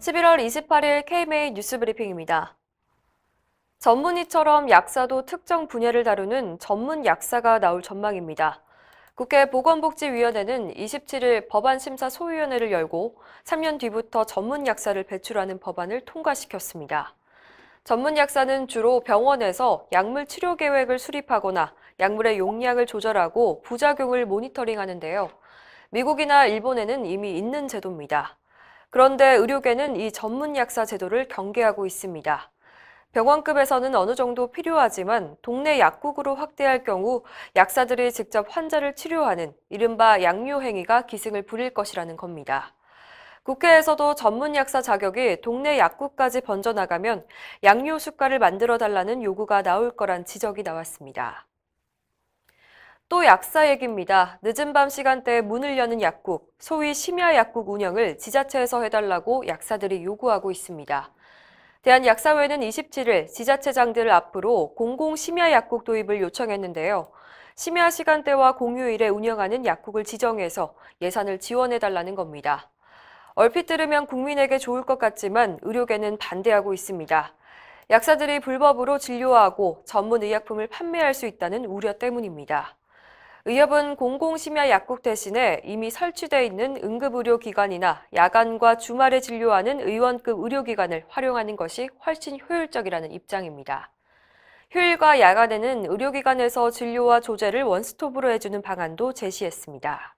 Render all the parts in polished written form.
11월 28일 KMA 뉴스브리핑입니다. 전문의처럼 약사도 특정 분야를 다루는 전문 약사가 나올 전망입니다. 국회 보건복지위원회는 27일 법안심사소위원회를 열고 3년 뒤부터 전문 약사를 배출하는 법안을 통과시켰습니다. 전문 약사는 주로 병원에서 약물 치료 계획을 수립하거나 약물의 용량을 조절하고 부작용을 모니터링하는데요. 미국이나 일본에는 이미 있는 제도입니다. 그런데 의료계는 이 전문 약사 제도를 경계하고 있습니다. 병원급에서는 어느 정도 필요하지만 동네 약국으로 확대할 경우 약사들이 직접 환자를 치료하는 이른바 약료 행위가 기승을 부릴 것이라는 겁니다. 국회에서도 전문 약사 자격이 동네 약국까지 번져나가면 약료 수가를 만들어달라는 요구가 나올 거란 지적이 나왔습니다. 또 약사 얘기입니다. 늦은 밤 시간대에 문을 여는 약국, 소위 심야 약국 운영을 지자체에서 해달라고 약사들이 요구하고 있습니다. 대한약사회는 27일 지자체장들을 앞으로 공공 심야 약국 도입을 요청했는데요. 심야 시간대와 공휴일에 운영하는 약국을 지정해서 예산을 지원해달라는 겁니다. 얼핏 들으면 국민에게 좋을 것 같지만 의료계는 반대하고 있습니다. 약사들이 불법으로 진료하고 전문 의약품을 판매할 수 있다는 우려 때문입니다. 의협은 공공심야 약국 대신에 이미 설치돼 있는 응급의료기관이나 야간과 주말에 진료하는 의원급 의료기관을 활용하는 것이 훨씬 효율적이라는 입장입니다. 휴일과 야간에는 의료기관에서 진료와 조제를 원스톱으로 해주는 방안도 제시했습니다.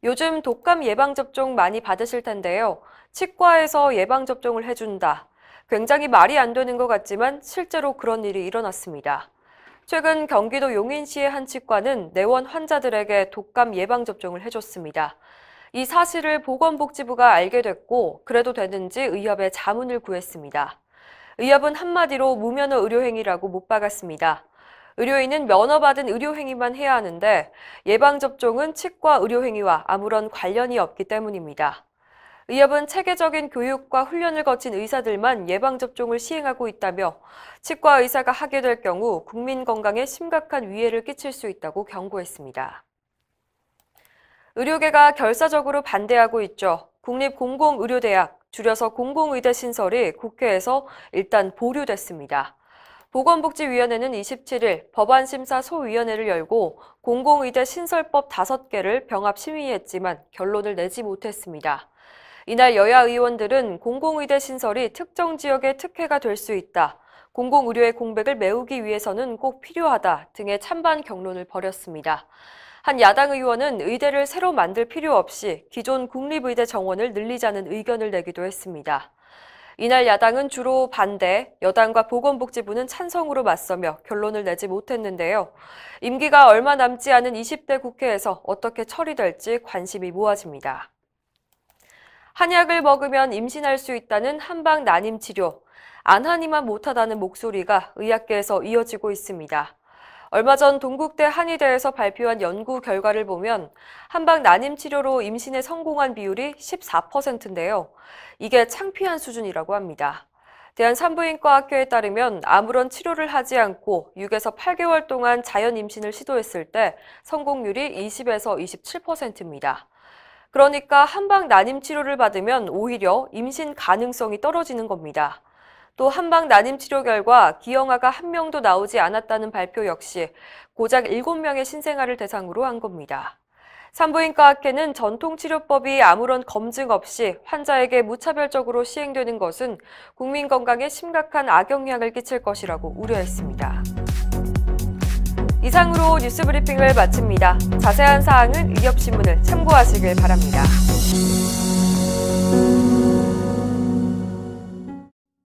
요즘 독감 예방접종 많이 받으실 텐데요. 치과에서 예방접종을 해준다. 굉장히 말이 안 되는 것 같지만 실제로 그런 일이 일어났습니다. 최근 경기도 용인시의 한 치과는 내원 환자들에게 독감 예방접종을 해줬습니다. 이 사실을 보건복지부가 알게 됐고 그래도 되는지 의협에 자문을 구했습니다. 의협은 한마디로 무면허 의료행위라고 못 박았습니다. 의료인은 면허받은 의료행위만 해야 하는데 예방접종은 치과 의료행위와 아무런 관련이 없기 때문입니다. 의협은 체계적인 교육과 훈련을 거친 의사들만 예방접종을 시행하고 있다며 치과 의사가 하게 될 경우 국민 건강에 심각한 위해를 끼칠 수 있다고 경고했습니다. 의료계가 결사적으로 반대하고 있죠. 국립공공의료대학, 줄여서 공공의대 신설이 국회에서 일단 보류됐습니다. 보건복지위원회는 27일 법안심사소위원회를 열고 공공의대 신설법 5개를 병합 심의했지만 결론을 내지 못했습니다. 이날 여야 의원들은 공공의대 신설이 특정 지역의 특혜가 될 수 있다. 공공의료의 공백을 메우기 위해서는 꼭 필요하다 등의 찬반 격론을 벌였습니다. 한 야당 의원은 의대를 새로 만들 필요 없이 기존 국립의대 정원을 늘리자는 의견을 내기도 했습니다. 이날 야당은 주로 반대, 여당과 보건복지부는 찬성으로 맞서며 결론을 내지 못했는데요. 임기가 얼마 남지 않은 20대 국회에서 어떻게 처리될지 관심이 모아집니다. 한약을 먹으면 임신할 수 있다는 한방 난임 치료, 안하니만 못하다는 목소리가 의학계에서 이어지고 있습니다. 얼마 전 동국대 한의대에서 발표한 연구 결과를 보면 한방 난임 치료로 임신에 성공한 비율이 14%인데요. 이게 창피한 수준이라고 합니다. 대한산부인과학회에 따르면 아무런 치료를 하지 않고 6에서 8개월 동안 자연 임신을 시도했을 때 성공률이 20에서 27%입니다. 그러니까 한방 난임 치료를 받으면 오히려 임신 가능성이 떨어지는 겁니다. 또 한방 난임 치료 결과 기형아가 1명도 나오지 않았다는 발표 역시 고작 7명의 신생아를 대상으로 한 겁니다. 산부인과학회는 전통치료법이 아무런 검증 없이 환자에게 무차별적으로 시행되는 것은 국민 건강에 심각한 악영향을 끼칠 것이라고 우려했습니다. 이상으로 뉴스브리핑을 마칩니다. 자세한 사항은 의협신문을 참고하시길 바랍니다.